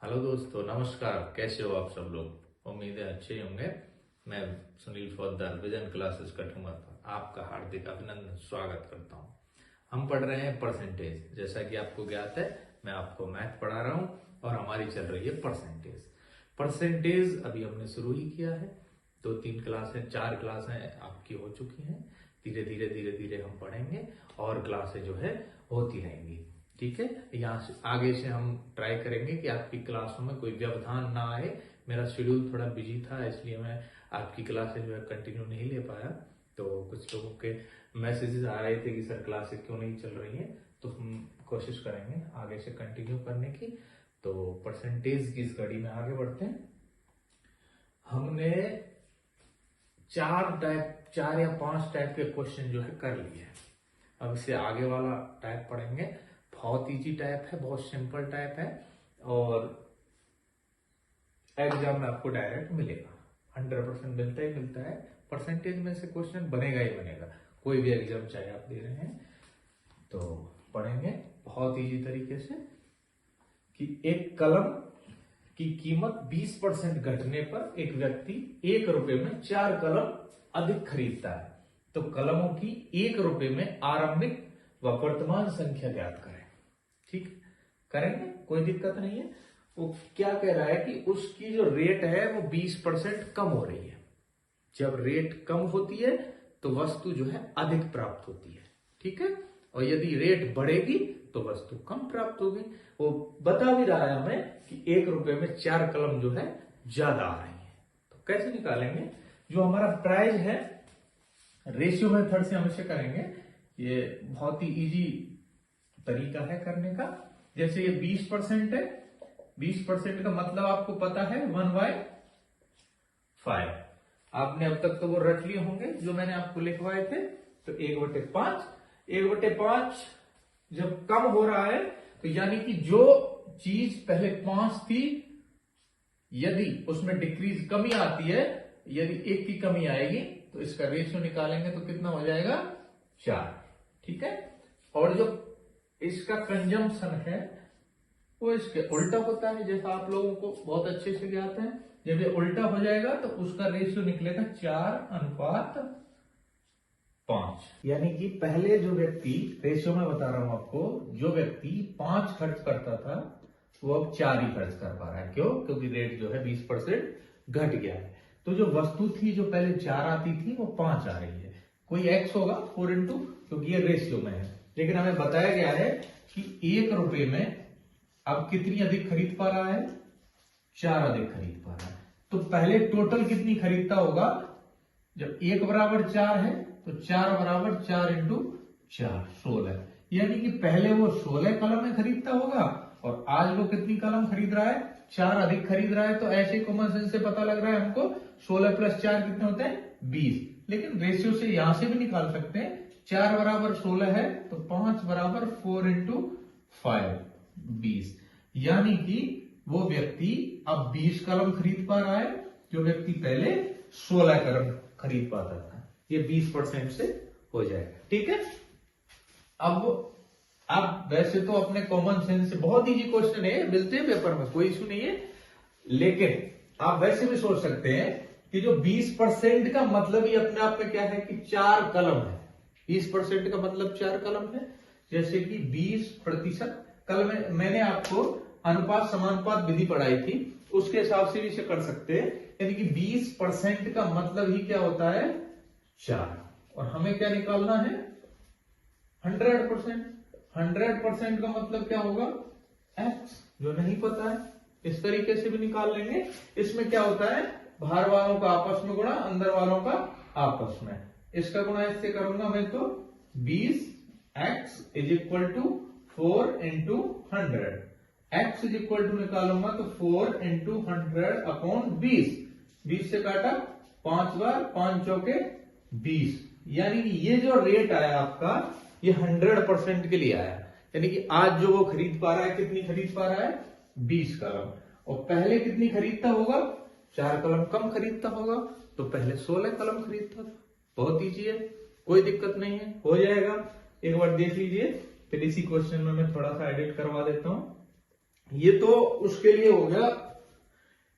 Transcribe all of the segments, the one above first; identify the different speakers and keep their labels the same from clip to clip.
Speaker 1: Hello दोस्तों, नमस्कार। कैसे हो आप सब लोग? उम्मीद है अच्छे ही होंगे। मैं सुनील फौजदार विजन क्लासेस कठुआ पर आपका हार्दिक अभिनंदन स्वागत करता हूं। हम पढ़ रहे हैं परसेंटेज। जैसा कि आपको ज्ञात है, मैं आपको मैथ पढ़ा रहा हूं और हमारी चल रही है परसेंटेज। परसेंटेज अभी हमने शुरू ही किया है। 2-3 क्लासें 4 क्लासें आपकी हो चुकी हैं। धीरे धीरे हम पढ़ेंगे और क्लासें जो है होती रहेंगी। ठीक है, यहाँ से आगे से हम ट्राई करेंगे कि आपकी क्लासों में कोई व्यवधान ना आए। मेरा शेड्यूल थोड़ा बिजी था, इसलिए मैं आपकी क्लासेज जो है कंटिन्यू नहीं ले पाया। तो कुछ लोगों के मैसेजेस आ रहे थे कि सर क्लासेज क्यों नहीं चल रही हैं, तो हम कोशिश करेंगे आगे से कंटिन्यू करने की। तो परसेंटेज की इस कड़ी में आगे बढ़ते हैं। हमने 4 या 5 टाइप के क्वेश्चन जो है कर लिए हैं। अब इससे आगे वाला टाइप पढ़ेंगे। बहुत इजी टाइप है, बहुत सिंपल टाइप है और एग्जाम में आपको डायरेक्ट मिलेगा। 100% मिलता है। परसेंटेज में से क्वेश्चन बनेगा ही बनेगा, कोई भी एग्जाम चाहे आप दे रहे हैं। तो पढ़ेंगे बहुत इजी तरीके से कि एक कलम की कीमत 20% घटने पर एक व्यक्ति 1 रुपए में 4 कलम अधिक खरीदता है। तो कलमों की 1 रुपए में आरंभिक व वर्तमान संख्या ज्ञात करें। ठीक, करेंगे, कोई दिक्कत नहीं है। वो क्या कह रहा है कि उसकी जो रेट है वो 20% कम हो रही है। जब रेट कम होती है तो वस्तु जो है अधिक प्राप्त होती है। ठीक है, और यदि रेट बढ़ेगी तो वस्तु कम प्राप्त होगी। वो बता भी रहा है हमें कि 1 रुपए में 4 कलम जो है ज्यादा आ रही है। तो कैसे निकालेंगे? जो हमारा प्राइस है रेशियो मेथड से हम इसे करेंगे। ये बहुत ही इजी तरीका है करने का। जैसे ये 20% है, 20% का मतलब आपको पता है 1/5। आपने अब तक तो वो रट लिए होंगे जो मैंने आपको लिखवाए थे। तो 1/5, 1/5 जब कम हो रहा है तो यानी कि जो चीज पहले 5 थी, यदि उसमें डिक्रीज कमी आती है, यदि 1 की कमी आएगी तो इसका रेशियो निकालेंगे तो कितना हो जाएगा? 4। ठीक है, और जो इसका कंजम्पशन है वो इसके उल्टा होता है, जैसा आप लोगों को बहुत अच्छे से ज्ञात है। जब ये उल्टा हो जाएगा तो उसका रेशियो निकलेगा 4:5। यानी कि पहले जो व्यक्ति, रेशियो में बता रहा हूं आपको, जो व्यक्ति 5 खर्च करता था वो अब 4 ही खर्च कर पा रहा है। क्यों? क्योंकि रेट जो है 20% घट गया है। तो जो वस्तु थी जो पहले 4 आती थी वो 5 आ रही है। कोई एक्स होगा 4 इंटू, क्योंकि ये रेशियो में है। लेकिन हमें बताया गया है कि 1 रुपए में अब कितनी अधिक खरीद पा रहा है? 4 अधिक खरीद पा रहा है। तो पहले टोटल कितनी खरीदता होगा? जब 1 बराबर 4 है तो 4 बराबर 4 इंटू 4 16। यानी कि पहले वो 16 कलमें खरीदता होगा और आज वो कितनी कलम खरीद रहा है? 4 अधिक खरीद रहा है। तो ऐसे कॉमन सेंस से पता लग रहा है हमको 16 + 4 कितने होते हैं? 20। लेकिन रेशियो से यहां से भी निकाल सकते हैं। 4 बराबर 16 है तो 5 बराबर 4 इंटू 5 20। यानी कि वो व्यक्ति अब 20 कलम खरीद पा रहा है, जो व्यक्ति पहले 16 कलम खरीद पाता था। ये 20% से हो जाएगा। ठीक है, अब वैसे तो अपने कॉमन सेंस से बहुत इजी क्वेश्चन है, मिलते हैं पेपर में, कोई इशू नहीं है। लेकिन आप वैसे भी सोच सकते हैं कि जो 20% का मतलब ही अपने आप में क्या है कि 4 कलम है। 20% का मतलब 4 कलम है। जैसे कि 20% कल मैंने आपको अनुपात समानुपात विधि पढ़ाई थी, उसके हिसाब से भी इसे कर सकते हैं। यानी कि 20% का मतलब ही क्या होता है? 4। और हमें क्या निकालना है? 100%। 100% का मतलब क्या होगा? x। जो नहीं पता है इस तरीके से भी निकाल लेंगे। इसमें क्या होता है? बाहर वालों का आपस में गुणा, अंदर वालों का आपस में। इसका गुणा इससे करूंगा मैं तो 20x = 4 इंटू 100। x = निकालूंगा तो 4 इंटू 100/20। 20 से काटा 5 बार, 5 चौके 20। यानी कि ये जो रेट आया आपका, ये 100% के लिए आया। यानी कि आज जो वो खरीद पा रहा है, कितनी खरीद पा रहा है? 20 कलम। और पहले कितनी खरीदता होगा? 4 कलम कम खरीदता होगा। तो पहले 16 कलम खरीदता था। बहुत ईजी है, कोई दिक्कत नहीं है, हो जाएगा। एक बार देख लीजिए, फिर इसी क्वेश्चन में मैं थोड़ा सा एडिट करवा देता हूं। ये तो उसके लिए हो गया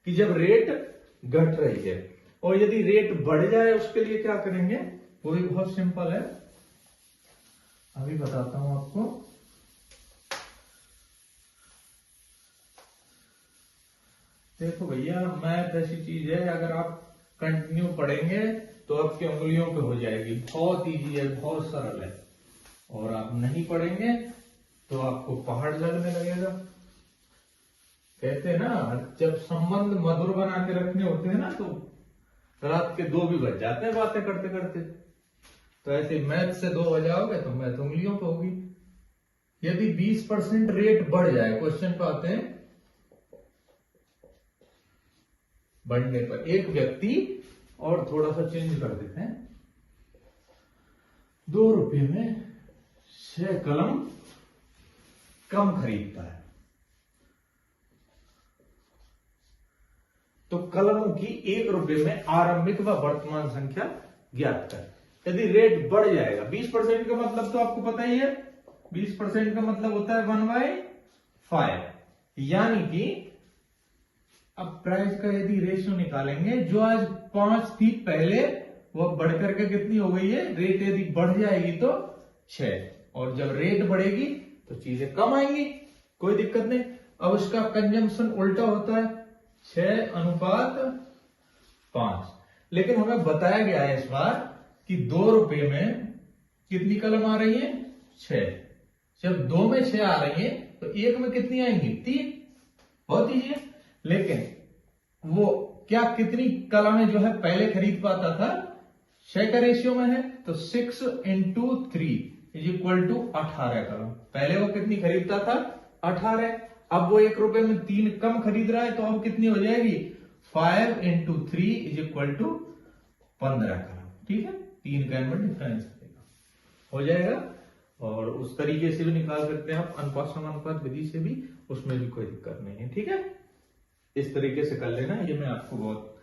Speaker 1: कि जब रेट घट रही है, और यदि रेट बढ़ जाए उसके लिए क्या करेंगे, वो भी बहुत सिंपल है, अभी बताता हूं आपको। देखो भैया, मैथ ऐसी चीज है, अगर आप कंटिन्यू पढ़ेंगे तो आपकी उंगलियों पे हो जाएगी, बहुत इजी है, बहुत सरल है, और आप नहीं पढ़ेंगे तो आपको पहाड़ लगने लगेगा। कहते हैं ना, जब संबंध मधुर बना के रखने होते हैं ना, तो रात के 2 भी बज जाते हैं बातें करते करते। तो ऐसे मैथ से 2 बजाओगे तो मैथ उंगलियों पे होगी। यदि 20% रेट बढ़ जाए, क्वेश्चन पे आते हैं, बढ़ने पर एक व्यक्ति, और थोड़ा सा चेंज कर देते हैं, 2 रुपये में 6 कलम कम खरीदता है, तो कलमों की 1 रुपये में आरंभिक व वर्तमान संख्या ज्ञात कर। यदि रेट बढ़ जाएगा, 20% का मतलब तो आपको पता ही है, 20% का मतलब होता है 1/5, यानी कि अब प्राइस का यदि रेशियो निकालेंगे, जो आज 5 थी पहले, वो बढ़कर के कितनी हो गई है, रेट यदि बढ़ जाएगी तो 6, और जब रेट बढ़ेगी तो चीजें कम आएंगी, कोई दिक्कत नहीं। अब उसका कंजम्पशन उल्टा होता है, 6:5, लेकिन हमें बताया गया है इस बार कि 2 रुपये में कितनी कलम आ रही है, 6। जब 2 में 6 आ रही है तो 1 में कितनी आएंगी, 3, बहुत ईजी है। लेकिन वो क्या कितनी कलमें जो है पहले खरीद पाता था, 6 का रेशियो में है, तो 6 × 3 = 18 कलम। पहले वो कितनी खरीदता था, 18। अब वो 1 रुपए में 3 कम खरीद रहा है, तो अब कितनी हो जाएगी, 5 × 3 = 15 कलम। ठीक है, 3 का इनमें डिफरेंस हो जाएगा। और उस तरीके से भी निकाल सकते हैं आप, अनुपात समानुपात विधि से भी, उसमें भी कोई दिक्कत नहीं है। ठीक है, इस तरीके से कर लेना, ये मैं आपको बहुत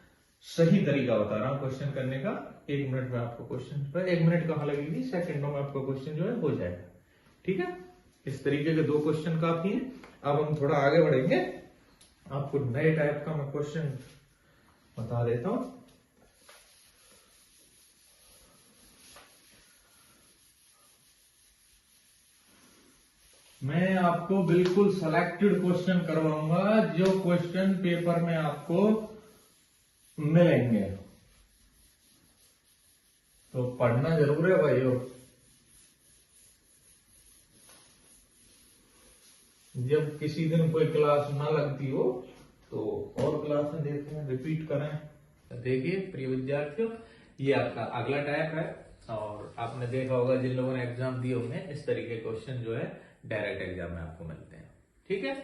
Speaker 1: सही तरीका बता रहा हूं क्वेश्चन करने का। 1 मिनट में आपको क्वेश्चन, 1 मिनट कहां लगेगी, सेकंडों में आपका क्वेश्चन जो है हो जाएगा। ठीक है, इस तरीके के 2 क्वेश्चन काफी हैं। अब हम थोड़ा आगे बढ़ेंगे, आपको नए टाइप का मैं क्वेश्चन बता देता हूं। मैं आपको बिल्कुल सिलेक्टेड क्वेश्चन करवाऊंगा, जो क्वेश्चन पेपर में आपको मिलेंगे, तो पढ़ना जरूर है भाइयों। जब किसी दिन कोई क्लास ना लगती हो तो और क्लास में देखें, रिपीट करें। देखिए प्रिय विद्यार्थियों, ये आपका अगला टाइप है, और आपने देखा होगा जिन लोगों ने एग्जाम दिए होंगे, इस तरीके क्वेश्चन जो है डायरेक्ट एग्जाम में आपको मिलते हैं। ठीक है,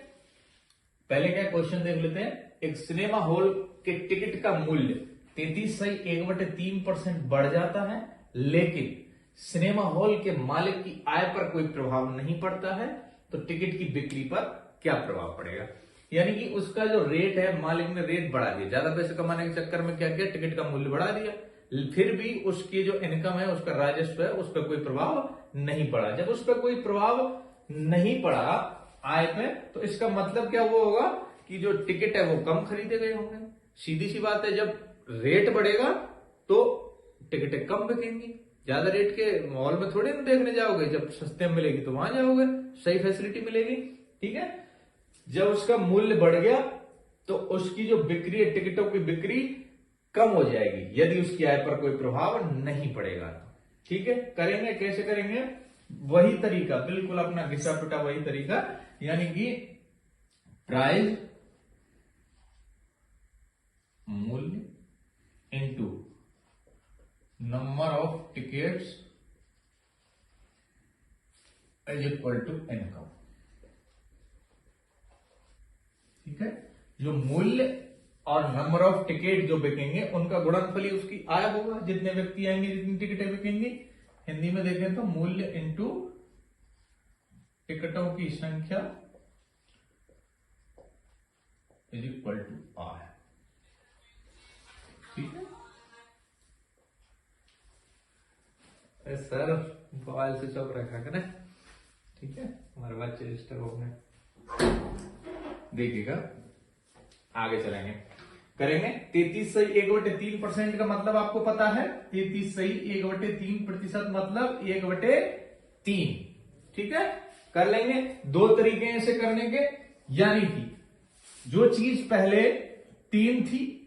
Speaker 1: पहले क्या क्वेश्चन देख लेते हैं। एक सिनेमा हॉल के टिकट का मूल्य 33.1/3% बढ़ जाता है, लेकिन सिनेमा हॉल के मालिक की आय पर कोई प्रभाव नहीं पड़ता है, तो टिकट की बिक्री पर क्या प्रभाव पड़ेगा। यानी कि उसका जो रेट है, मालिक ने रेट बढ़ा दिया, ज्यादा पैसे कमाने के चक्कर में क्या किया, टिकट का मूल्य बढ़ा दिया, फिर भी उसकी जो इनकम है, उसका राजस्व है, उस पर कोई प्रभाव नहीं पड़ा। जब उस पर कोई प्रभाव नहीं पड़ा आय पे, तो इसका मतलब क्या हुआ होगा कि जो टिकट है वो कम खरीदे गए होंगे। सीधी सी बात है, जब रेट बढ़ेगा तो टिकटें कम बिकेंगी। ज्यादा रेट के मॉल में थोड़ी ना देखने जाओगे, जब सस्ते में मिलेगी तो वहां जाओगे, सही फैसिलिटी मिलेगी। ठीक है, जब उसका मूल्य बढ़ गया तो उसकी जो बिक्री है, टिकटों की बिक्री कम हो जाएगी, यदि उसकी आय पर कोई प्रभाव नहीं पड़ेगा। ठीक है, करेंगे कैसे करेंगे, वही तरीका, बिल्कुल अपना घिसा पिटा वही तरीका, यानी कि प्राइस मूल्य into number of tickets is equal to income. ठीक है, जो मूल्य और नंबर ऑफ टिकट जो बिकेंगे उनका गुणनफल ही उसकी आय होगा, जितने व्यक्ति आएंगे जितनी टिकटें बिकेंगी। हिंदी में देखें तो मूल्य इनटू टिकटों की संख्या इज इक्वल टू आय। ठीक है सर, मोबाइल स्विच ऑफ रखा करें। ठीक है, हमारे बच्चे डिस्टर्ब हो गए। देखिएगा, आगे चलेंगे, करेंगे। 33/1/3% का मतलब आपको पता है, 33/1/3% मतलब 1/3। ठीक है, कर लेंगे। दो तरीके हैं इसे करने के, यानी कि जो चीज पहले 3 थी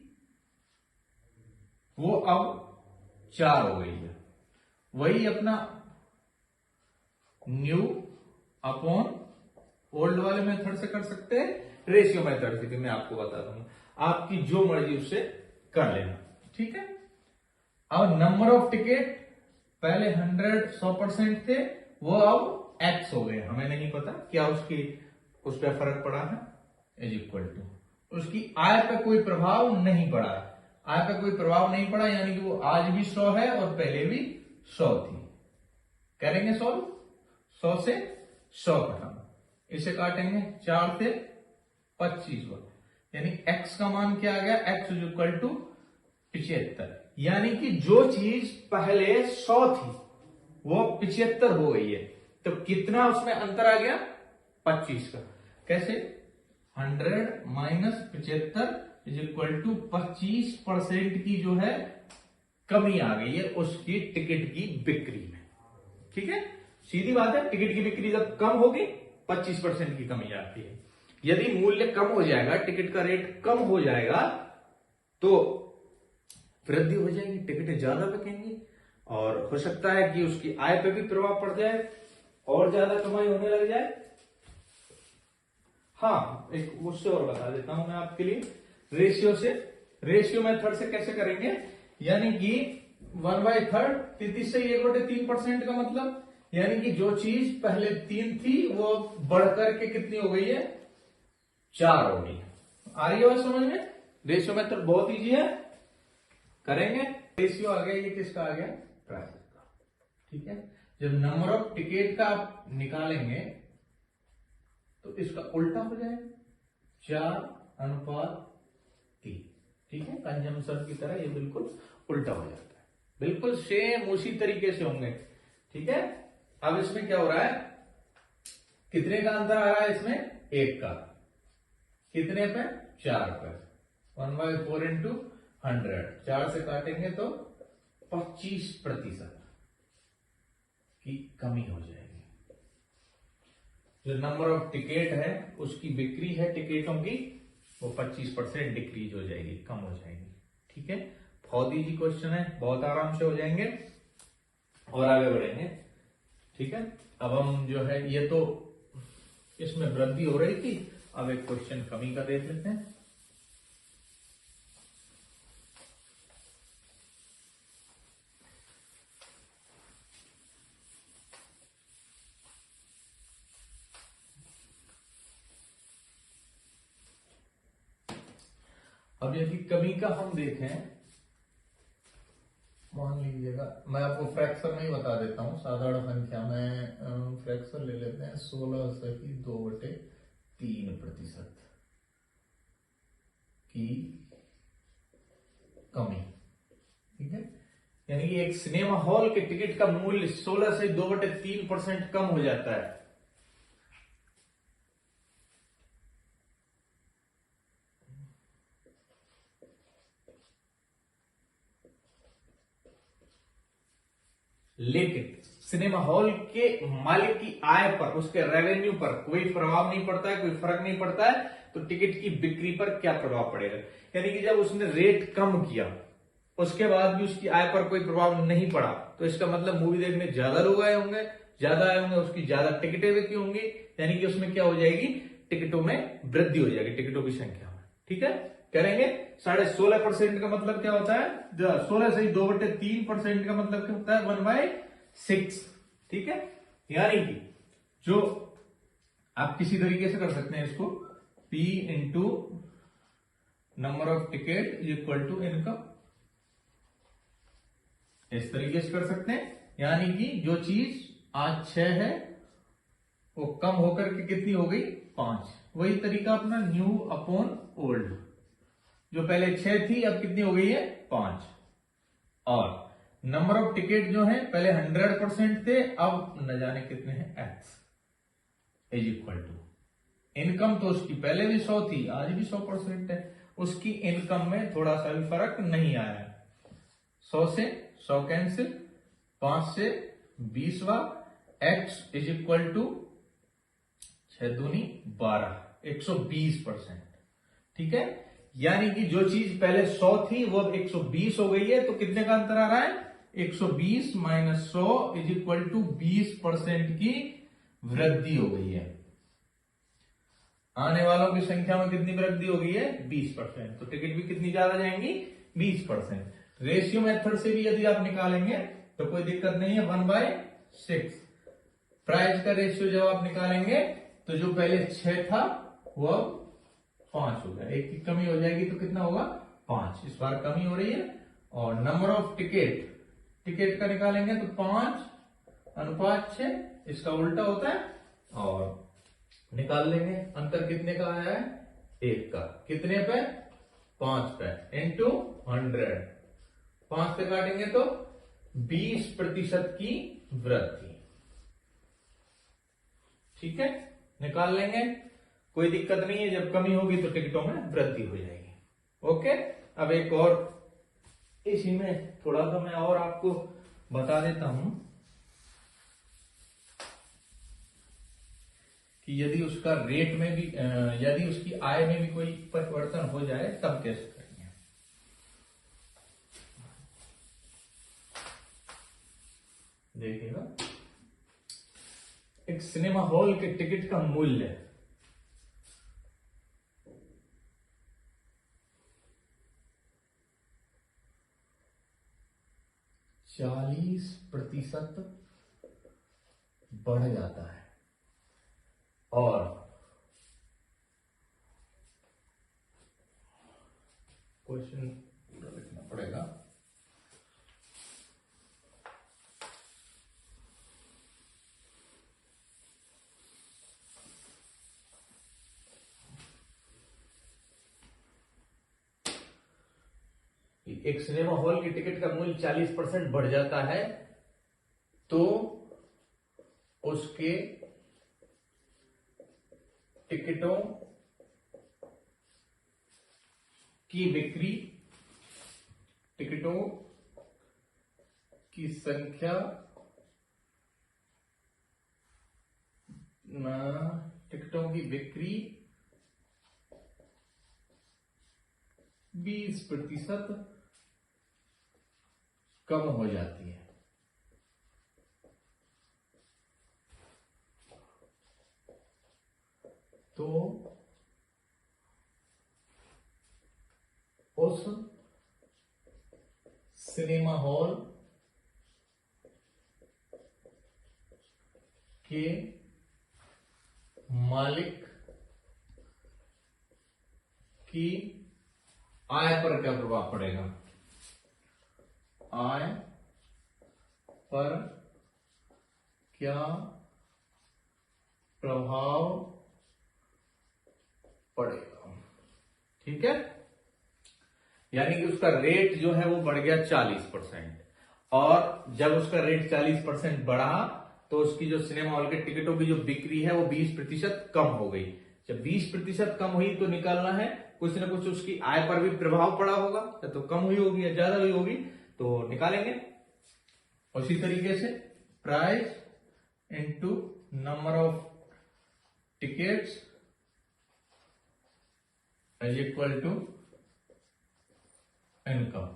Speaker 1: वो अब 4 हो गई है, वही अपना न्यू अपॉन ओल्ड वाले मेथड से कर सकते हैं, रेशियो मेथड से, कि मैं आपको बता दूंगा, आपकी जो मर्जी उससे कर लेना। ठीक है, अब नंबर ऑफ टिकट पहले 100% थे, वो अब एक्स हो गए, हमें नहीं पता क्या उसकी उस पर फर्क पड़ा है, इज इक्वल टू उसकी आय पर कोई प्रभाव नहीं पड़ा, आय पर कोई प्रभाव नहीं पड़ा, यानी कि वो आज भी 100 है और पहले भी 100 थी। करेंगे सॉल्व, 100 से 100 घटाना, इसे काटेंगे 4 से 25 बार, यानी x का मान क्या आ गया, x इज इक्वल टू 75, यानी कि जो चीज पहले 100 थी वो 75 हो गई है, तो कितना उसमें अंतर आ गया, 25 का। कैसे, 100 माइनस 75 इज इक्वल टू 25% की जो है कमी आ गई है उसकी टिकट की बिक्री में। ठीक है, सीधी बात है, टिकट की बिक्री जब कम होगी 25% की कमी आती है। यदि मूल्य कम हो जाएगा, टिकट का रेट कम हो जाएगा, तो वृद्धि हो जाएगी, टिकटें ज्यादा बिकेंगी, और हो सकता है कि उसकी आय पे भी प्रभाव पड़ जाए और ज्यादा कमाई होने लग जाए। हाँ, एक उससे और बता देता हूं मैं आपके लिए, रेशियो से, रेशियो मेथड से कैसे करेंगे, यानी कि 1/3 33/1/3% का मतलब, यानी कि जो चीज पहले 3 थी वो बढ़कर के कितनी हो गई है, 4 हो गई। आ रही है बात समझ में, रेशियो मेथड बहुत इजी है, करेंगे। रेशियो आ गया, ये किसका आ गया, प्राइस का। ठीक है, जब नंबर ऑफ टिकट का आप निकालेंगे तो इसका उल्टा हो जाएगा, 4:3। ठीक है, कंजम्पशन की तरह ये बिल्कुल उल्टा हो जाता है, बिल्कुल सेम उसी तरीके से होंगे। ठीक है, अब इसमें क्या हो रहा है, कितने का अंतर आ रहा है, इसमें 1 का, कितने पे, 4 पे, 1/4 इंटू 100, 4 से काटेंगे तो 25% की कमी हो जाएगी। जो नंबर ऑफ टिकट है उसकी बिक्री है टिकटों की, वो 25% डिक्रीज हो जाएगी, कम हो जाएगी। ठीक है, बहुत इजी क्वेश्चन है, बहुत आराम से हो जाएंगे और आगे बढ़ेंगे। ठीक है, अब हम जो है, ये तो इसमें वृद्धि हो रही थी, अब एक क्वेश्चन कमी का देख लेते हैं। अब यदि कमी का हम देखें, मान लीजिएगा, मैं आपको फ्रैक्शन में ही बता देता हूं, साधारण संख्या में फ्रैक्शन ले लेते हैं, 16/2/3% की कमी। ठीक है, यानी कि एक सिनेमा हॉल के टिकट का मूल्य 16/2/3% कम हो जाता है। लेकिन सिनेमा हॉल के मालिक की आय पर, उसके रेवेन्यू पर कोई प्रभाव नहीं पड़ता है, कोई फर्क नहीं पड़ता है, तो टिकट की बिक्री पर क्या प्रभाव पड़ेगा, यानी कि जब उसने रेट कम किया उसके बाद भी उसकी आय पर कोई प्रभाव नहीं पड़ा, तो इसका मतलब मूवी देखने ज्यादा लोग आए होंगे, ज्यादा आए होंगे, उसकी ज्यादा टिकटें बिकी होंगी, यानी कि उसमें क्या हो जाएगी, टिकटों में वृद्धि हो जाएगी, टिकटों की संख्या में। ठीक है, करेंगे। 16.5% का मतलब क्या होता है, 16/2/3% का मतलब क्या होता है, 1/6। ठीक है, यानी कि जो आप किसी तरीके से कर सकते हैं इसको, P into number of ticket is equal to income, इस तरीके से कर सकते हैं, यानी कि जो चीज आज 6 है वो कम होकर के कितनी हो गई, 5। वही तरीका अपना न्यू अपॉन ओल्ड, जो पहले 6 थी अब कितनी हो गई है, 5। और नंबर ऑफ टिकट जो है पहले 100% थे, अब न जाने कितने हैं, x is equal to income तो उसकी पहले भी 100 थी, आज भी 100% है, उसकी इनकम में थोड़ा सा भी फर्क नहीं आया। 100 से 100 कैंसिल, 5 से 20वां, x इज इक्वल टू 6 दूनी 12, 120%। ठीक है, यानी कि जो चीज पहले 100 थी वो अब 120 हो गई है, तो कितने का अंतर आ रहा है? 120 माइनस 100 इज इक्वल टू 20% की वृद्धि हो गई है। आने वालों की संख्या में कितनी वृद्धि हो गई है? 20%। तो टिकट भी कितनी ज्यादा जाएंगी? 20%। रेशियो मेथड से भी यदि आप निकालेंगे तो कोई दिक्कत नहीं है, 1/6। प्राइस का रेशियो जब आप निकालेंगे तो जो पहले 6 था वो अब 5 हो गया, एक की कमी हो जाएगी तो कितना होगा? 5। इस बार कमी हो रही है। और नंबर ऑफ टिकट का निकालेंगे तो 5:6, इसका उल्टा होता है, और निकाल लेंगे। अंतर कितने का आया है? 1 का। कितने पे? 5 पे, इंटू 100। 5 से काटेंगे तो 20% की वृद्धि। ठीक है, निकाल लेंगे, कोई दिक्कत नहीं है। जब कमी होगी तो टिकटों में वृद्धि हो जाएगी। ओके, अब एक और इसी में थोड़ा सा मैं और आपको बता देता हूं कि यदि उसका रेट में भी यदि उसकी आय में भी कोई परिवर्तन हो जाए तब कैसे करेंगे। देखिएगा, एक सिनेमा हॉल के टिकट का मूल्य 40% बढ़ जाता है, और क्वेश्चन पूरा लिखना पड़ेगा। एक सिनेमा हॉल की टिकट का मूल्य 40% बढ़ जाता है तो उसके टिकटों की बिक्री, टिकटों की संख्या, टिकटों की बिक्री 20% कम हो जाती है। तो उस सिनेमा हॉल के मालिक की आय पर क्या प्रभाव पड़ेगा? आय पर क्या प्रभाव पड़ेगा? ठीक है, यानी कि उसका रेट जो है वो बढ़ गया 40%, और जब उसका रेट 40% बढ़ा तो उसकी जो सिनेमा हॉल के टिकटों की जो बिक्री है वो 20% कम हो गई। जब 20% कम हुई तो निकालना है कुछ ना कुछ उसकी आय पर भी प्रभाव पड़ा होगा, या तो कम हुई होगी या ज्यादा हुई होगी, तो निकालेंगे। उसी तरीके से price into number of tickets is equal to income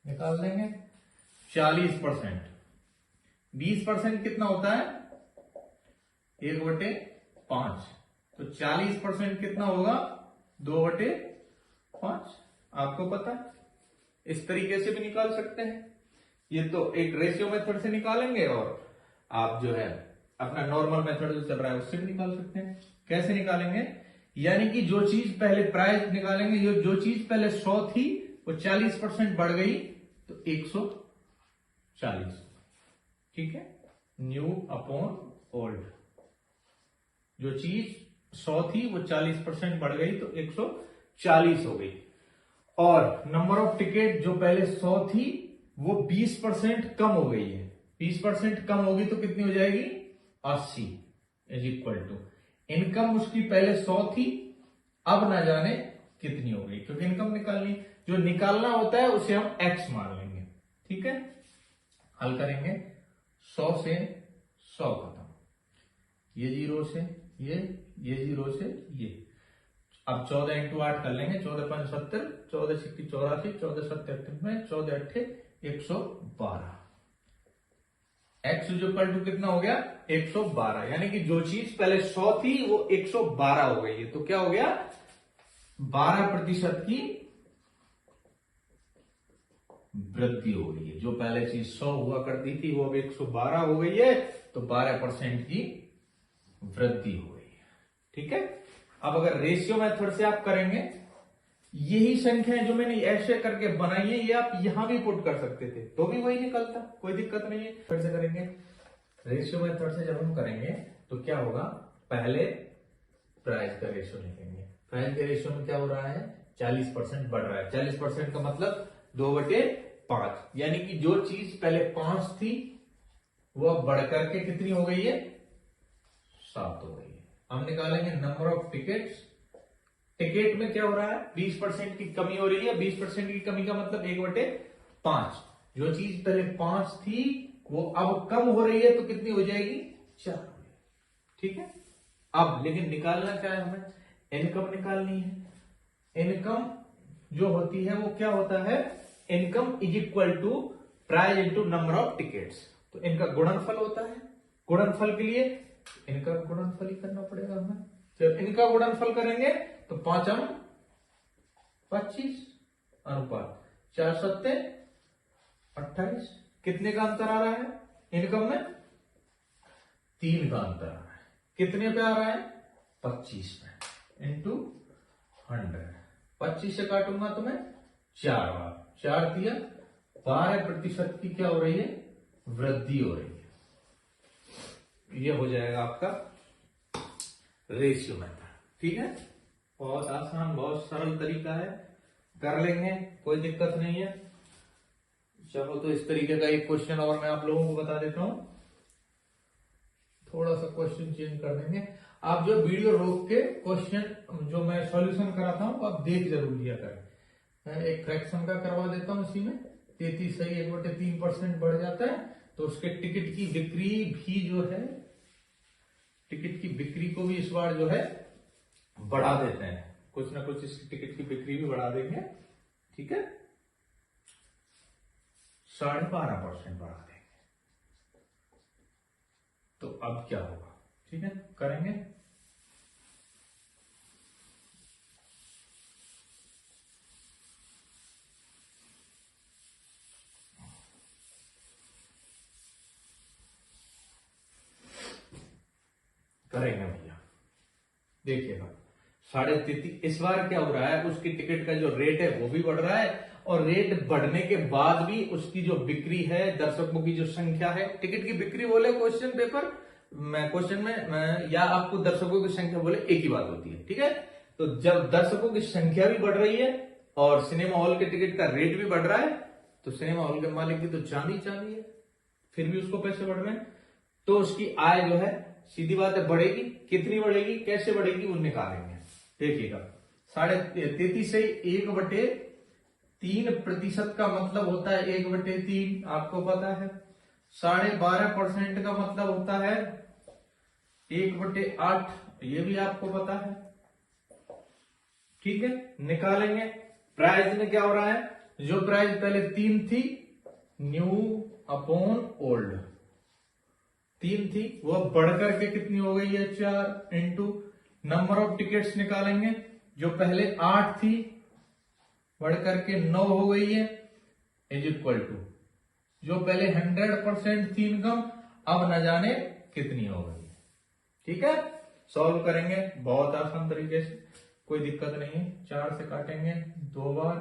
Speaker 1: निकाल देंगे। 40%, 20% कितना होता है? 1/5, तो 40% कितना होगा? 2/5। आपको पता है, इस तरीके से भी निकाल सकते हैं। ये तो एक रेशियो मेथड से निकालेंगे, और आप जो है अपना नॉर्मल मेथड जो चल रहा है उससे भी निकाल सकते हैं। कैसे निकालेंगे? यानी कि जो चीज पहले प्राइस निकालेंगे, जो चीज पहले 100 थी वो 40% बढ़ गई तो 140। ठीक है, न्यू अपॉन ओल्ड। जो चीज 100 थी वो 40% बढ़ गई तो 140 हो गई। और नंबर ऑफ टिकट जो पहले 100 थी वो 20% कम हो गई है। 20% कम होगी तो कितनी हो जाएगी? 80 इज इक्वल टू इनकम उसकी पहले 100 थी, अब ना जाने कितनी हो गई, क्योंकि इनकम निकालनी, जो निकालना होता है उसे हम एक्स मान लेंगे। ठीक है, हल करेंगे 100 से 100 खत्म, ये 0 से ये 0 से ये। अब 14 इंटू 8 कर लेंगे, 14 5 70, 14 सिक्की 84, 14 7 में 14 अट्ठे 112। एक्स इक्वल टू कितना हो गया 112, यानी कि जो चीज पहले 100 थी वो 112 हो गई है। तो क्या हो गया 12% की वृद्धि हो गई है। जो पहले चीज 100 हुआ करती थी वो अब 112 हो गई है, तो 12% की वृद्धि हो गई है। ठीक है, अब अगर रेशियो मेथड से आप करेंगे, यही संख्याएं जो मैंने ऐसे करके बनाई है ये आप यहां भी पुट कर सकते थे तो भी वही निकलता, कोई दिक्कत नहीं है। फिर से करेंगे रेशियो मेथड से, जब हम करेंगे तो क्या होगा, पहले प्राइस का रेशियो लिखेंगे। प्राइस के रेशियो में क्या हो रहा है 40% बढ़ रहा है। 40% का मतलब 2/5, यानी कि जो चीज पहले 5 थी वो अब बढ़कर के कितनी हो गई है 7 हो गई है। हम निकालेंगे नंबर ऑफ टिकट्स। टिकट में क्या हो रहा है 20% की कमी हो रही है। 20% की कमी का मतलब 1/5। जो चीज पहले 5 थी वो अब कम हो रही है, तो कितनी हो जाएगी 4। ठीक है, अब लेकिन निकालना क्या है, हमें इनकम निकालनी है। इनकम जो होती है वो क्या होता है, income is equal to price into number of tickets. तो इनका गुणनफल होता है। गुणनफल के लिए इनका गुणनफल ही करना पड़ेगा हमें। जब इनका गुणनफल करेंगे तो 5 25 अनुपात 4 7 28। कितने का अंतर आ रहा है इनकम में 3 का अंतर आ रहा है। कितने पे आ रहा है 25 में इंटू 100। 25 से काटूंगा तो मैं 4 बार, 4 दिया 12% की क्या हो रही है वृद्धि हो रही है। ये हो जाएगा आपका रेशियो मेथड। ठीक है, बहुत आसान बहुत सरल तरीका है, कर लेंगे कोई दिक्कत नहीं है। चलो तो इस तरीके का एक क्वेश्चन और मैं आप लोगों को बता देता हूं। थोड़ा सा क्वेश्चन चेंज कर देंगे। आप जो वीडियो रोक के क्वेश्चन जो मैं सॉल्यूशन कराता हूं आप देख जरूर लिया करें। मैं एक फ्रैक्शन का करवा देता हूं इसी में। 33 सही 1/3% बढ़ जाता है, तो उसके टिकट की बिक्री भी जो है, टिकट की बिक्री को भी इस बार जो है बढ़ा देते हैं, कुछ ना कुछ इसकी टिकट की बिक्री भी बढ़ा देंगे। ठीक है, 12.5% बढ़ा देंगे। तो अब क्या होगा, ठीक है करेंगे। करेंगे भैया, देखिएगा 33.5 इस बार क्या हो रहा है, उसकी टिकट का जो रेट है वो भी बढ़ रहा है, और रेट बढ़ने के बाद भी उसकी जो बिक्री है, दर्शकों की जो संख्या है, टिकट की बिक्री बोले क्वेश्चन पेपर में, क्वेश्चन में या आपको दर्शकों की संख्या बोले एक ही बात होती है। ठीक है, तो जब दर्शकों की संख्या भी बढ़ रही है और सिनेमा हॉल के टिकट का रेट भी बढ़ रहा है, तो सिनेमा हॉल के मालिक की तो चांदी चांदी है, फिर भी उसको पैसे बढ़ रहे हैं, तो उसकी आय जो है सीधी बात है बढ़ेगी। कितनी बढ़ेगी कैसे बढ़ेगी वो निकालेंगे। देखिएगा 33.5 से 1/3% का मतलब होता है 1/3, आपको पता है। 12.5% का मतलब होता है 1/8, ये भी आपको पता है। ठीक है, निकालेंगे। प्राइस में क्या हो रहा है, जो प्राइस पहले 3 थी, न्यू अपॉन ओल्ड 3 थी, वो बढ़कर के कितनी हो गई है 4, इंटू नंबर ऑफ टिकट्स निकालेंगे। जो पहले 8 थी बढ़कर के 9 हो गई है, इज इक्वल टू जो पहले 100% थी इनकम अब न जाने कितनी हो गई। ठीक है, सॉल्व करेंगे बहुत आसान तरीके से, कोई दिक्कत नहीं। 4 से काटेंगे 2 बार,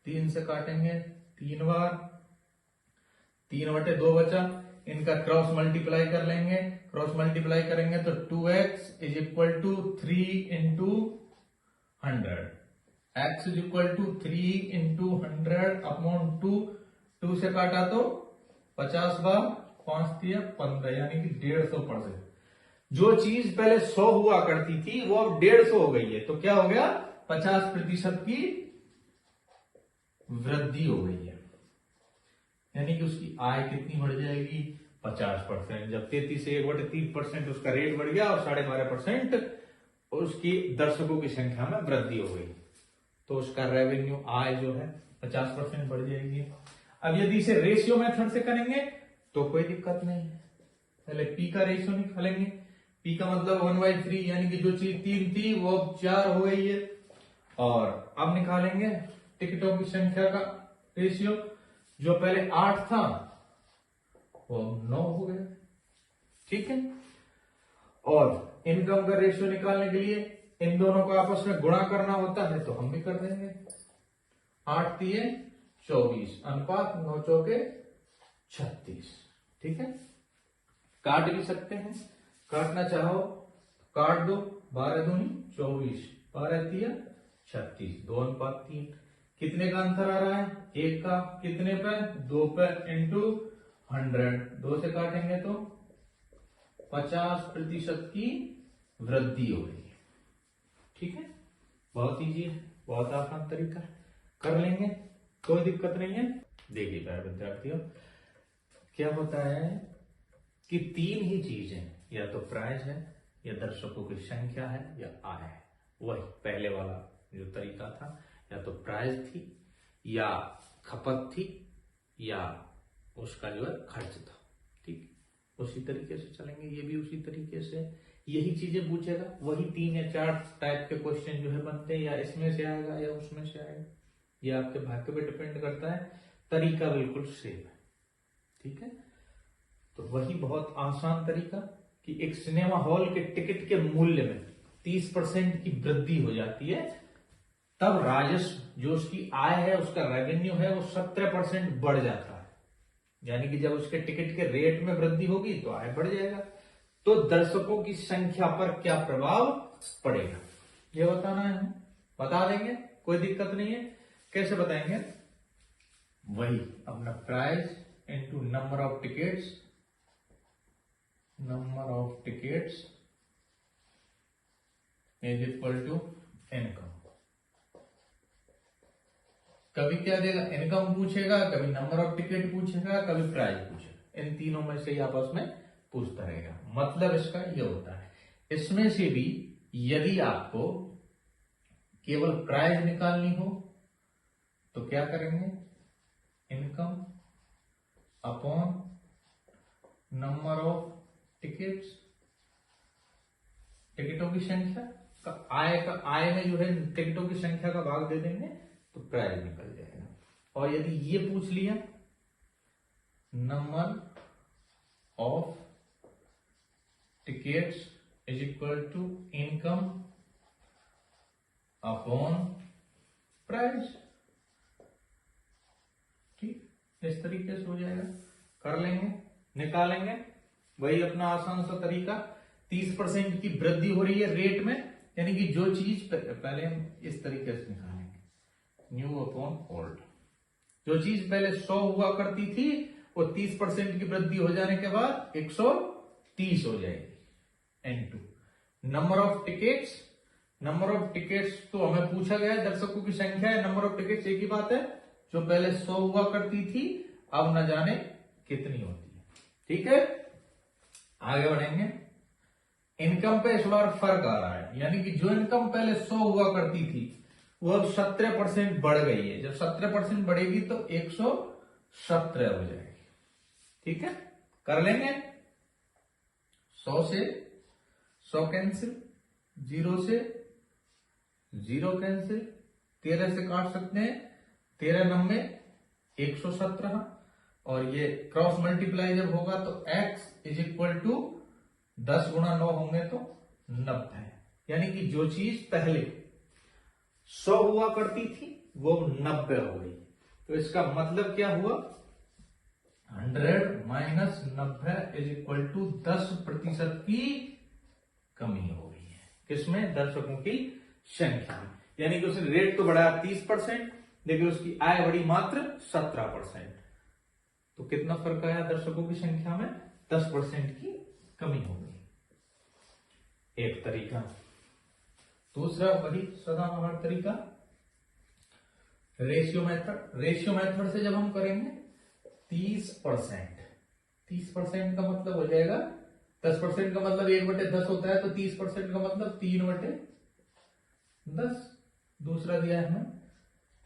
Speaker 1: 3 से काटेंगे 3 बार, 3/2 बचा, इनका क्रॉस मल्टीप्लाई कर लेंगे। क्रॉस मल्टीप्लाई करेंगे तो 2x is equal to 3 into 100, x is equal to 3 into 100 upon 2 से काटा तो 50 बार 5 दिया 15, यानी कि 150%। जो चीज पहले 100 हुआ करती थी वो अब 150 हो गई है, तो क्या हो गया, 50% की वृद्धि हो गई है। यानी कि उसकी आय कितनी बढ़ जाएगी, 50%। जब 33 से 1/3% उसका रेट बढ़ गया और 12.5% उसकी दर्शकों की संख्या में वृद्धि हो गई, तो उसका रेवेन्यू, आय जो है 50% बढ़ जाएगी। अब यदि इसे रेशियो मेथड से करेंगे तो कोई दिक्कत नहीं है। पहले पी का रेशियो निकालेंगे। पी का मतलब 1/3, यानी कि जो चीज 3 थी वो अब 4 हो गई है। और अब निकालेंगे टिकटों की संख्या का रेशियो। जो पहले 8 था वो अब 9 हो गया। ठीक है। और इनकम का रेशियो निकालने के लिए इन दोनों को आपस में गुणा करना होता है, तो हम भी कर देंगे। 8 तिये 24 अनुपात 9 चौके 36। ठीक है। काट भी सकते हैं, काटना चाहो काट दो। 12 दूनी 24, 12 तिया 36, 2 अनुपात 3। कितने का अंतर आ रहा है, 1 का। कितने पे, 2 पे, इंटू 100। 2 से काटेंगे तो 50% की वृद्धि हो गई। ठीक है। बहुत इजी है, बहुत आसान तरीका है, कर लेंगे, कोई दिक्कत नहीं है। देखिए प्यारे विद्यार्थियों, क्या होता है कि 3 ही चीजें, या तो प्राइस है, या दर्शकों की संख्या है, या आय है। वही पहले वाला जो तरीका था, या तो प्राइस थी, या खपत थी, या उसका जो है खर्च था। ठीक, उसी तरीके से चलेंगे, ये भी उसी तरीके से यही चीजें पूछेगा। वही 3 या 4 टाइप के क्वेश्चन जो है बनते हैं, या इसमें से आएगा या उसमें से आएगा, ये आपके भाग्य पे डिपेंड करता है। तरीका बिल्कुल सेम है। ठीक है। तो वही बहुत आसान तरीका कि एक सिनेमा हॉल के टिकट के मूल्य में 30% की वृद्धि हो जाती है, तब राजस्व जो उसकी आय है, उसका रेवेन्यू है, वो 17% बढ़ जाता है। यानी कि जब उसके टिकट के रेट में वृद्धि होगी तो आय बढ़ जाएगा। तो दर्शकों की संख्या पर क्या प्रभाव पड़ेगा, ये बताना है, बता देंगे, कोई दिक्कत नहीं है। कैसे बताएंगे, वही अपना price into number of tickets, number of tickets is equal to income. कभी क्या देगा, इनकम पूछेगा, कभी नंबर ऑफ टिकट पूछेगा, कभी प्राइस पूछेगा। इन तीनों में से ही आपस में पूछता रहेगा। मतलब इसका ये होता है, इसमें से भी यदि आपको केवल प्राइस निकालनी हो तो क्या करेंगे, income upon number of tickets, टिकटों की संख्या का आय में जो है टिकटों की संख्या का भाग दे देंगे तो प्राइस निकल जाएगा। और यदि ये पूछ लिया number of tickets is equal to income upon price, ठीक, इस तरीके से हो जाएगा। कर लेंगे, निकालेंगे, वही अपना आसान सा तरीका। 30% की वृद्धि हो रही है रेट में, यानी कि जो चीज पहले हम इस तरीके से निकालेंगे, न्यू अपॉन ओल्ड। जो चीज पहले 100 हुआ करती थी वो 30% की वृद्धि हो जाने के बाद 130 हो जाएगी। Into number of tickets, number of tickets तो हमें पूछा गया है, दर्शकों की संख्या है, नंबर ऑफ टिकट्स एक ही बात है, जो पहले 100 हुआ करती थी अब न जाने कितनी होती है। ठीक है, आगे बढ़ेंगे। इनकम पे इस बार फर्क आ रहा है, यानी कि जो इनकम पहले 100 हुआ करती थी वो अब 17% बढ़ गई है। जब 17% बढ़ेगी तो 117 हो जाएगी। ठीक है, कर लेंगे। 100 से 100 कैंसिल, 0 से 0 कैंसिल, 13 से काट सकते हैं, 13 नंबे 117, और ये क्रॉस मल्टीप्लाई जब होगा तो x इज इक्वल टू 10 गुणा 9 होंगे तो 90। यानी कि जो चीज पहले 100 हुआ करती थी वो 90 हो गई। तो इसका मतलब क्या हुआ, 100 माइनस 90 इज इक्वल टू 10% की कमी हो गई है। किसमें, दर्शकों की संख्या में। यानी कि उसने रेट तो बढ़ाया 30%, लेकिन उसकी आय बढ़ी मात्र 17%। तो कितना फर्क आया दर्शकों की संख्या में, 10% की कमी हो गई। एक तरीका। दूसरा वही सदाबहार तरीका रेशियो मेथड। रेशियो मेथड से जब हम करेंगे 30%, 30% का मतलब हो जाएगा 10% का मतलब 1/10 होता है, तो 30% का मतलब 3/10। दूसरा दिया है हमें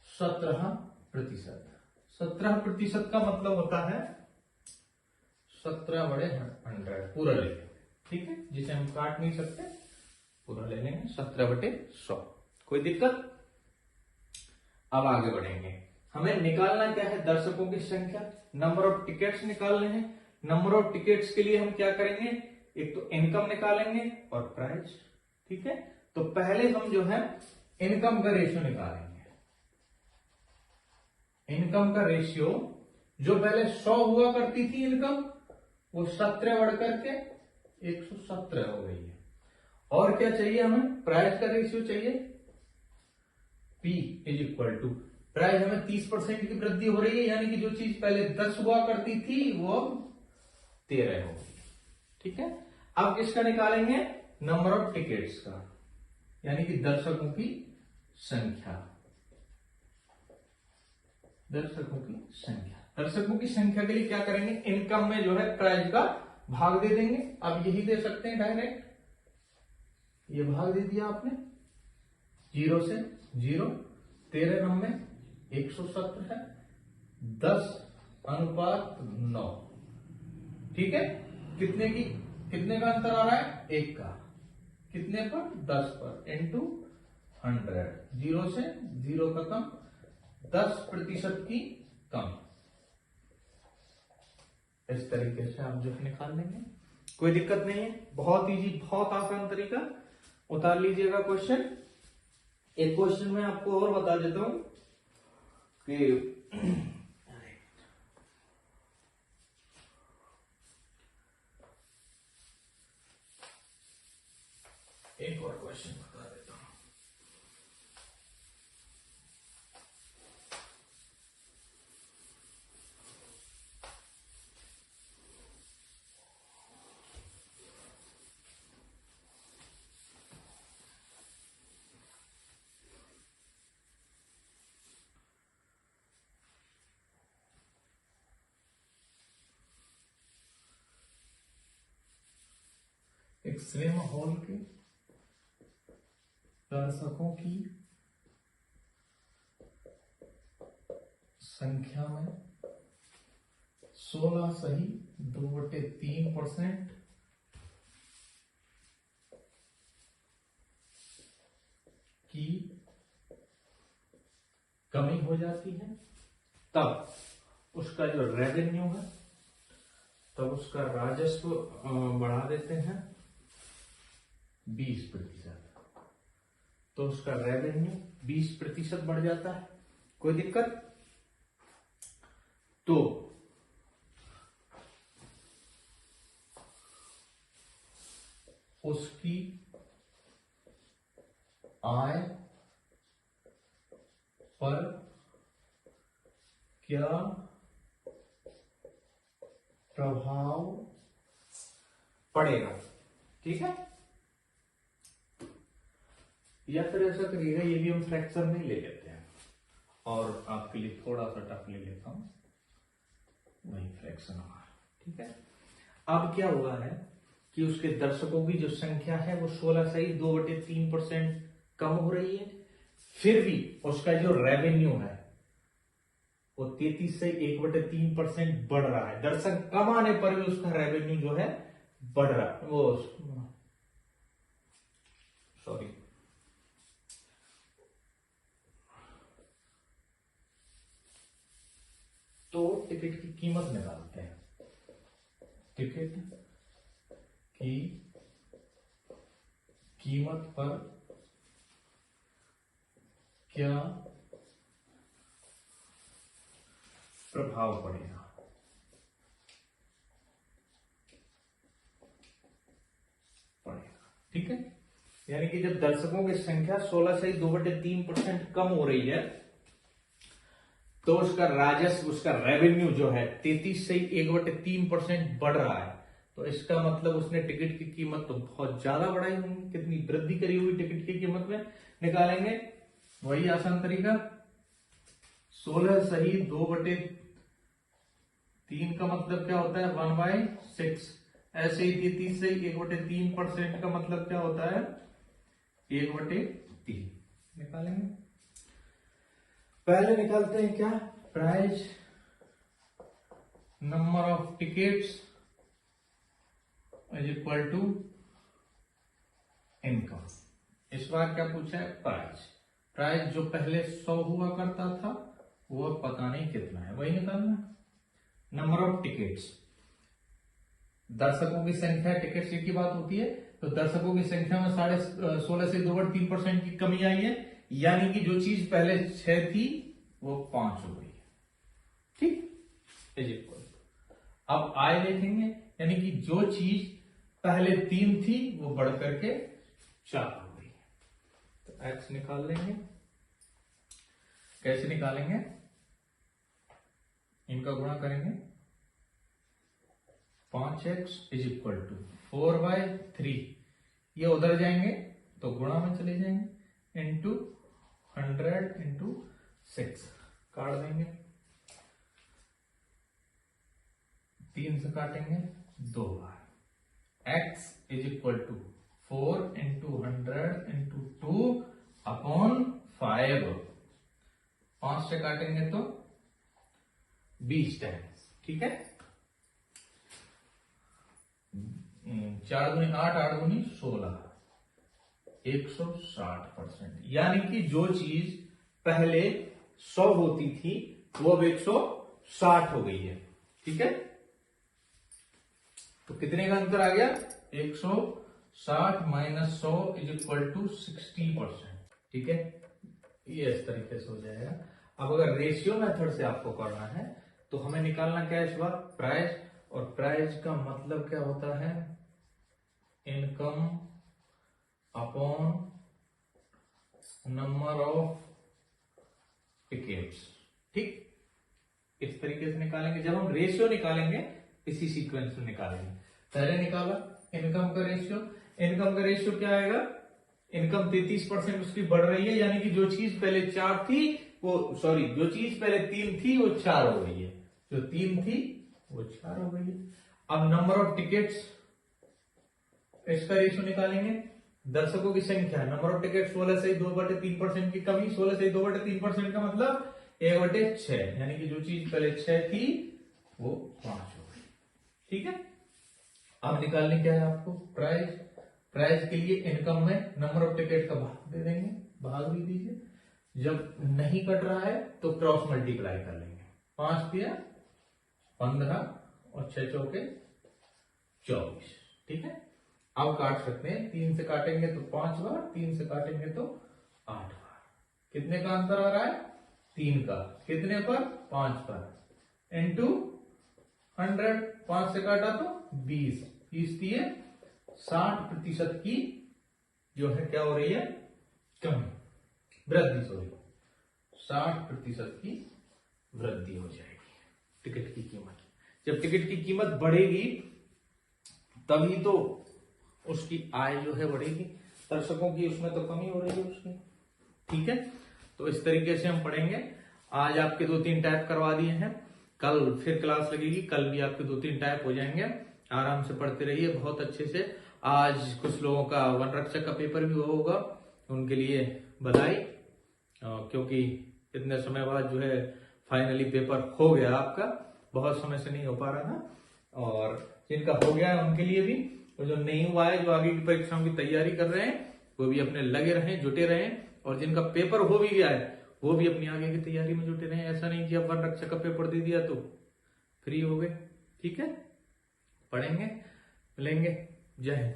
Speaker 1: 17%। 17% का मतलब होता है 17/100 पूरा ले लेंगे, ठीक है, जिसे हम काट नहीं सकते, पूरा ले लेंगे 17/100। कोई दिक्कत? अब आगे बढ़ेंगे। हमें निकालना क्या है? दर्शकों की संख्या, नंबर ऑफ टिकट्स निकालने हैं। नंबर ऑफ टिकट्स के लिए हम क्या करेंगे? एक तो इनकम निकालेंगे और प्राइस, ठीक है। तो पहले हम जो है इनकम का रेशियो निकालेंगे। इनकम का रेशियो जो पहले 100 हुआ करती थी इनकम, वो 17 बढ़ करके 117 हो गई है। और क्या चाहिए हमें? प्राइस का रेशियो चाहिए। P is equal to price, हमें 30% की वृद्धि हो रही है, यानी कि जो चीज पहले 10 हुआ करती थी वो 13 हो गई, ठीक है। अब किसका निकालेंगे? नंबर ऑफ टिकट्स का, यानी कि दर्शकों की संख्या। दर्शकों की संख्या, दर्शकों की संख्या के लिए क्या करेंगे? इनकम में जो है प्राइस का भाग दे देंगे। अब यही दे सकते हैं डायरेक्ट, ये भाग दे दिया आपने, 0 से 0, 13 में 117 है, 10:9, ठीक है। कितने का अंतर आ रहा है? 1 का। कितने पर? 10 पर, इंटू 100। 0 से 0 का कम, 10% की कम। इस तरीके से आप जो है निकाल लेंगे, कोई दिक्कत नहीं है। बहुत इजी, बहुत आसान तरीका। उतार लीजिएगा क्वेश्चन। एक क्वेश्चन में आपको और बता देता हूं कि एक और क्वेश्चन बता देता हूं। एक सिनेमा हॉल के दर्शकों की संख्या में 16 सही 2/3% की कमी हो जाती है, तब उसका जो रेवेन्यू है, तब उसका राजस्व बढ़ा देते हैं 20%। तो उसका रेवेन्यू 20% बढ़ जाता है। कोई दिक्कत? तो उसकी आय पर क्या प्रभाव पड़ेगा, ठीक है। या फिर ऐसा करिएगा, ये भी हम फ्रैक्शन में ले लेते हैं और आपके लिए थोड़ा सा टफ ले लेता हूं, वही फ्रैक्शन हमारा, ठीक है। अब क्या हुआ है कि उसके दर्शकों की जो संख्या है वो 16 सही 2/3% कम हो रही है, फिर भी उसका जो रेवेन्यू है वो 33 से 1/3% बढ़ रहा है। दर्शक कम आने पर भी उसका रेवेन्यू जो है बढ़ रहा है। वो सॉरी, तो टिकट की कीमत निकालते हैं। टिकट की कीमत पर क्या प्रभाव पड़ेगा? ठीक है। यानी कि जब दर्शकों की संख्या 16 से 2/3% कम हो रही है, तो उसका राजस्व, उसका रेवेन्यू जो है 33 से 1/3% बढ़ रहा है, तो इसका मतलब उसने टिकट की कीमत तो बहुत ज्यादा बढ़ाई होगी, कितनी वृद्धि करी हुई टिकट की कीमत में निकालेंगे। वही आसान तरीका, 16 सही 2/3 का मतलब क्या होता है 1/6। ऐसे ही 33 सही 1/3% का मतलब क्या होता है 1/3। निकालेंगे, पहले निकालते हैं क्या, price number of tickets is equal to income. इस बार क्या पूछा है, प्राइस। प्राइस जो पहले 100 हुआ करता था वो पता नहीं कितना है, वही निकालना। नंबर ऑफ टिकट्स, दर्शकों की संख्या टिकट की बात होती है, तो दर्शकों की संख्या में 16.5 से 2/3% की कमी आई है, यानी कि जो चीज पहले 6 थी वो 5 हो गई है। ठीक, इज इक्वल। अब आय देखेंगे, यानी कि जो चीज पहले 3 थी वो बढ़ करके 4 हो गई है। तो x निकाल लेंगे, कैसे निकालेंगे, इनका गुणा करेंगे, 5x इज इक्वल टू 4/3, ये उधर जाएंगे तो गुणा में चले जाएंगे, इंटू 100 इंटू 6 काट देंगे, 3 से काटेंगे 2 बार, x is equal to 4 into 100 into 2/5, 5 से काटेंगे तो 20 टाइम्स। ठीक है, 4 दूनी 8, 8 दूनी 16, 160%। यानी कि जो चीज पहले 100 होती थी वो अब 160 हो गई है। ठीक है, तो कितने का अंतर आ गया, 160 माइनस 100 इज इक्वल टू 60%। ठीक है, ये इस तरीके से हो जाएगा। अब अगर रेशियो मेथड से आपको करना है तो हमें निकालना क्या है इस बार, प्राइस। और प्राइस का मतलब क्या होता है, income upon number of tickets. ठीक, इस तरीके से निकालेंगे। जब हम रेशियो निकालेंगे इसी सीक्वेंस में निकालेंगे। पहले निकाला इनकम का रेशियो, इनकम का रेशियो क्या आएगा, इनकम 33% उसकी बढ़ रही है, यानी कि जो चीज पहले 4 थी वो, सॉरी, जो चीज पहले 3 थी वो 4 हो गई है, जो 3 थी वो 4 हो गई है। अब नंबर ऑफ टिकट्स, इसका रेशियो निकालेंगे, दर्शकों की संख्या, नंबर ऑफ टिकट 16 से 2/3% की कमी, 16 से 2/3% का मतलब 1/6, यानी कि जो चीज पहले 6 थी वो 5 हो गई। ठीक है, अब निकालने क्या है आपको, प्राइस। प्राइस के लिए इनकम में नंबर ऑफ टिकट का भाग दे देंगे, भाग भी दीजिए, जब नहीं कट रहा है तो क्रॉस मल्टीप्लाई कर लेंगे, 5 दिया 15 और 6 चौके 24। ठीक है, अब काट सकते हैं, 3 से काटेंगे तो 5 बार, 3 से काटेंगे तो 8 बार। कितने का अंतर आ रहा है, 3 का, कितने पर, 5 पर, इंटू 100, 5 से काटा तो 20, 20 दिए 60% की जो है क्या हो रही है, कमी, वृद्धि, सॉरी, 60% की वृद्धि हो जाएगी टिकट की कीमत। जब टिकट की कीमत बढ़ेगी तभी तो उसकी आय जो है बढ़ेगी, दर्शकों की उसमें तो कमी हो रही है उसकी। ठीक है, तो इस तरीके से हम पढ़ेंगे। आज आपके 2-3 टाइप करवा दिए हैं, कल फिर क्लास लगेगी, कल भी आपके 2-3 टाइप हो जाएंगे। आराम से पढ़ते रहिए बहुत अच्छे से। आज कुछ लोगों का वन रक्षक का पेपर भी होगा, उनके लिए बधाई, क्योंकि इतने समय बाद जो है फाइनली पेपर हो गया आपका, बहुत समय से नहीं हो पा रहा था। और जिनका हो गया है उनके लिए भी, और जो नहीं हुआ है, जो आगे की परीक्षाओं की तैयारी कर रहे हैं, वो भी अपने लगे रहें, जुटे रहें। और जिनका पेपर हो भी गया है वो भी अपनी आगे की तैयारी में जुटे रहें। ऐसा नहीं कि अब वन रक्षक का पेपर दे दिया तो फ्री हो गए। ठीक है, पढ़ेंगे, मिलेंगे, जय हिंद।